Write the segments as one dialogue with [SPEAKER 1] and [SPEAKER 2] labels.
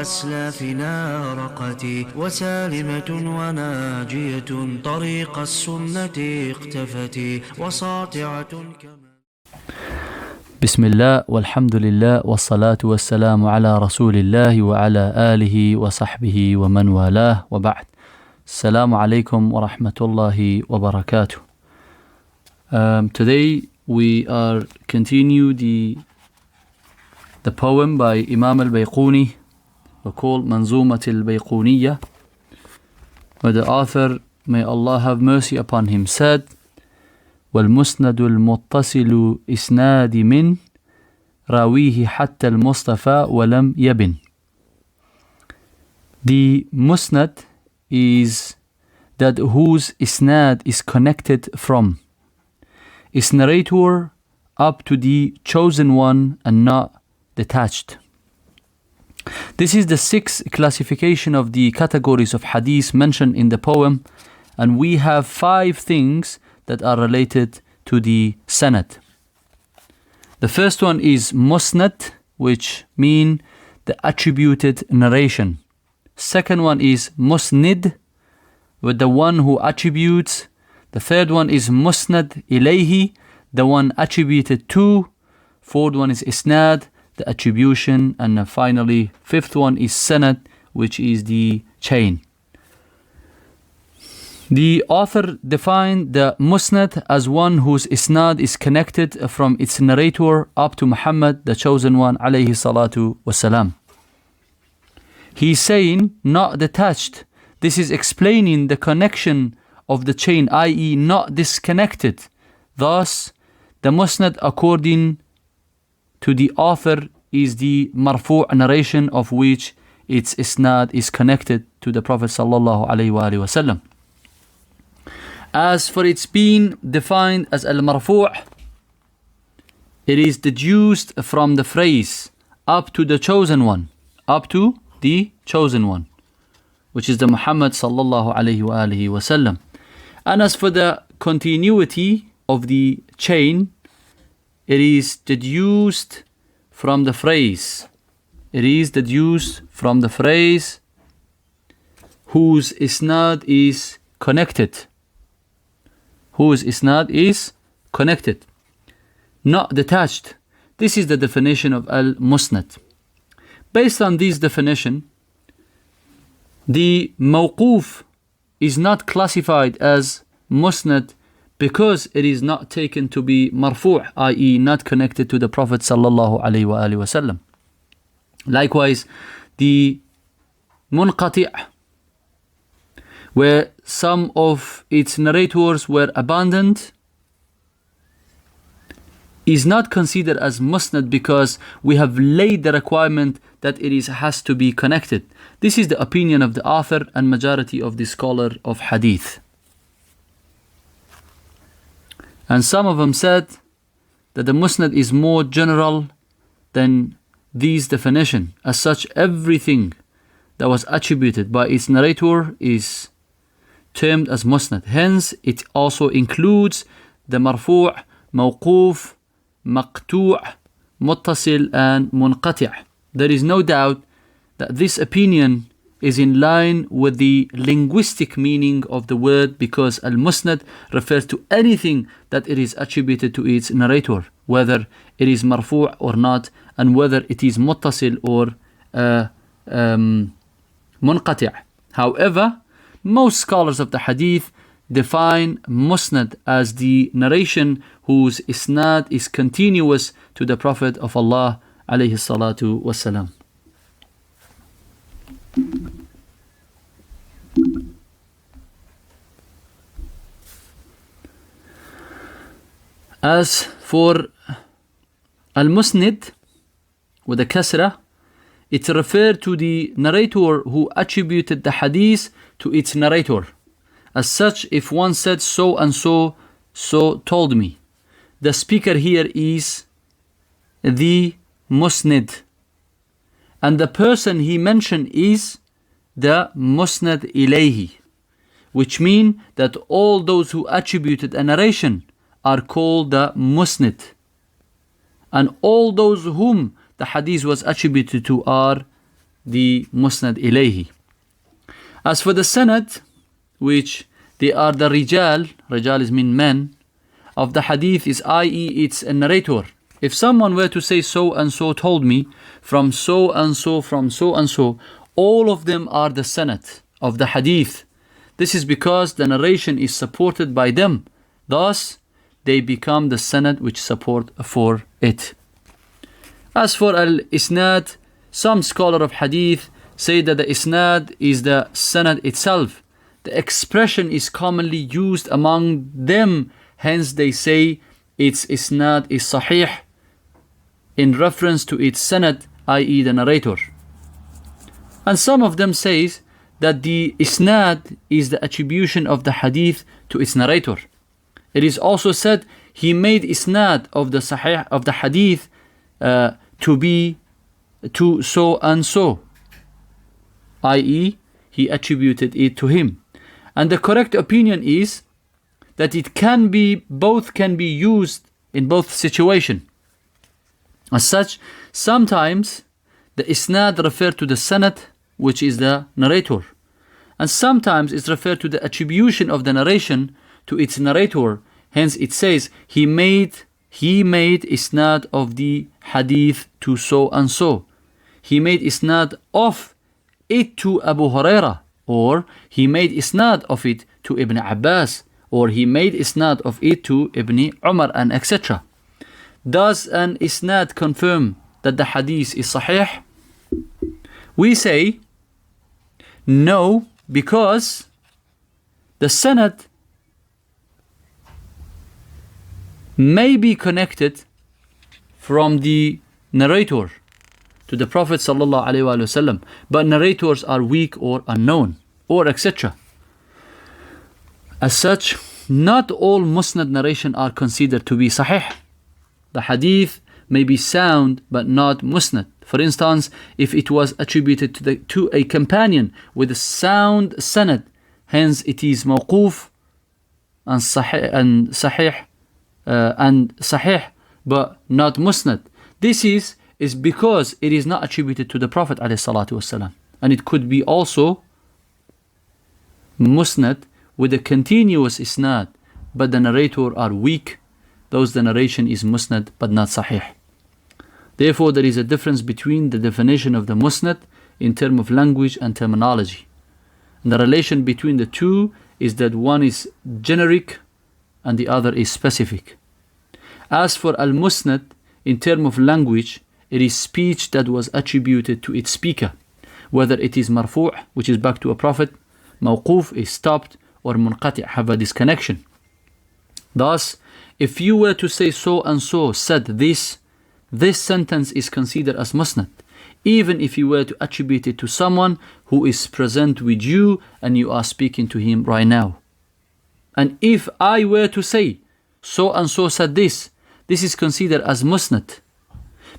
[SPEAKER 1] أسلافنا رقت وسالمة وناجية طريق السنة اقتفت وساطعة كما.
[SPEAKER 2] بسم الله والحمد لله والصلاة والسلام على رسول الله وعلى آله وصحبه ومن والاه وبعد. السلام عليكم ورحمة الله وبركاته. Today we are continue the poem by Imam al-Bayquniyyah called المنظومة البيقونية, where the author, may Allah have mercy upon him, said, والمسند المتصل إسناد من راويه حتى المصطفى ولم يبن. The musnad is that whose isnad is connected from its narrator up to the chosen one and not detached. This is the sixth classification of the categories of hadith mentioned in the poem, and we have 5 things that are related to the sanad. The first one is musnad, which mean the attributed narration. Second one is musnid, with the one who attributes. The third one is musnad ilayhi, the one attributed to. Fourth one is isnad, the attribution. And finally, fifth one is sanad, which is the chain. The author defined the musnad as one whose isnad is connected from its narrator up to Muhammad, the chosen one, alayhi salatu wasalam. He's saying not detached. This is explaining the connection of the chain, i.e. not disconnected. Thus, the musnad, according to the author, is the marfu' narration of which its isnad is connected to the Prophet sallallahu alaihi wasallam. As for its being defined as al-marfu', it is deduced from the phrase up to the chosen one, up to the chosen one, which is the Muhammad sallallahu alaihi wasallam. And as for the continuity of the chain, it is deduced from the phrase. It is deduced from the phrase whose isnad is connected. Whose isnad is connected, not detached. This is the definition of al-musnad. Based on this definition, the mawquf is not classified as musnad because it is not taken to be marfu', i.e. not connected to the Prophet sallallahu alaihi wasallam. Likewise, the munqati', where some of its narrators were abandoned, is not considered as musnad because we have laid the requirement that it has to be connected. This is the opinion of the author and majority of the scholar of hadith. And some of them said that the musnad is more general than this definition. As such, everything that was attributed by its narrator is termed as musnad. Hence, it also includes the marfu', mawquf, maqtu', muttasil, and munqati'. There is no doubt that this opinion is in line with the linguistic meaning of the word, because al-musnad refers to anything that it is attributed to its narrator, whether it is marfu' or not, and whether it is muttasil or munqati'. However, most scholars of the hadith define musnad as the narration whose isnad is continuous to the Prophet of Allah alayhi salatu wassalam. As for al-musnid with a kasra, it referred to the narrator who attributed the hadith to its narrator. As such, if one said so and so told me, the speaker here is the musnid, and the person he mentioned is the musnad ilayhi, which mean that all those who attributed a narration are called the musnid, and all those whom the hadith was attributed to are the musnad ilayhi. As for the sanad, which they are the rijal is mean men, of the hadith, is i.e. it's a narrator. If someone were to say so and so told me from so and so, from so and so, all of them are the sanad of the hadith. This is because the narration is supported by them. Thus, they become the sanad which support for it. As for al-isnad, some scholar of hadith say that the isnad is the sanad itself. The expression is commonly used among them, hence they say its isnad is sahih in reference to its sanad, i.e. the narrator. And some of them says that the isnad is the attribution of the hadith to its narrator. It is also said he made isnad of the sahih of the hadith to be to so and so, i.e. he attributed it to him. And the correct opinion is that both can be used in both situations. As such, sometimes the isnad refer to the sanad, which is the narrator, and sometimes it's referred to the attribution of the narration to its narrator. Hence it says he made isnad of the hadith to so and so. He made isnad of it to Abu Hurairah, or he made isnad of it to Ibn Abbas, or he made isnad of it to Ibn Umar, and etc. Does an isnad confirm that the hadith is sahih? We say no, because the sanad may be connected from the narrator to the Prophet sallallahu alaihi wasallam, but narrators are weak or unknown, or etc. As such, not all musnad narration are considered to be sahih. The hadith may be sound but not musnad. For instance, if it was attributed to a companion with a sound sanad, hence it is mawquf and sahih, but not musnad. This is because it is not attributed to the Prophet ﷺ. And it could be also musnad with a continuous isnad, but the narrator are weak. Those the narration is musnad but not sahih. Therefore, there is a difference between the definition of the musnad in terms of language and terminology. And the relation between the two is that one is generic and the other is specific. As for al-musnad, in terms of language, it is speech that was attributed to its speaker, whether it is marfu', which is back to a prophet, mawquf is stopped, or munqati' have a disconnection. Thus, if you were to say so and so said this sentence is considered as musnad, even if you were to attribute it to someone who is present with you and you are speaking to him right now. And if I were to say so and so said this is considered as musnad,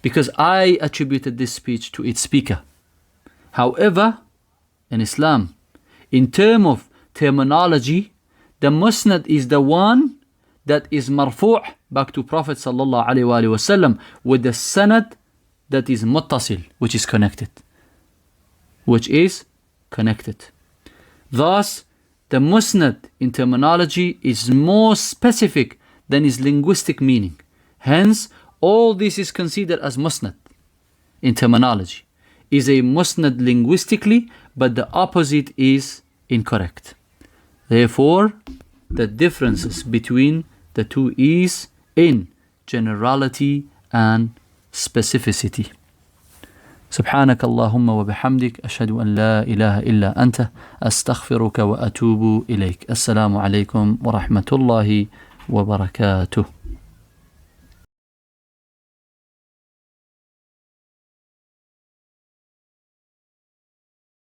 [SPEAKER 2] because I attributed this speech to its speaker. However, in Islam, in terms of terminology, the musnad is the one that is marfu' back to Prophet sallallahu alaihi wasallam with the sanad that is muttasil, which is connected. Thus, the musnad in terminology is more specific than its linguistic meaning. Hence, all this is considered as musnad in terminology. Is a musnad linguistically, but the opposite is incorrect. Therefore, the differences between the two is in generality and specificity. سبحانك اللهم وبحمدك أشهد أن لا إله إلا أنت أستغفرك وأتوب إليك. السلام عليكم ورحمة الله وبركاته.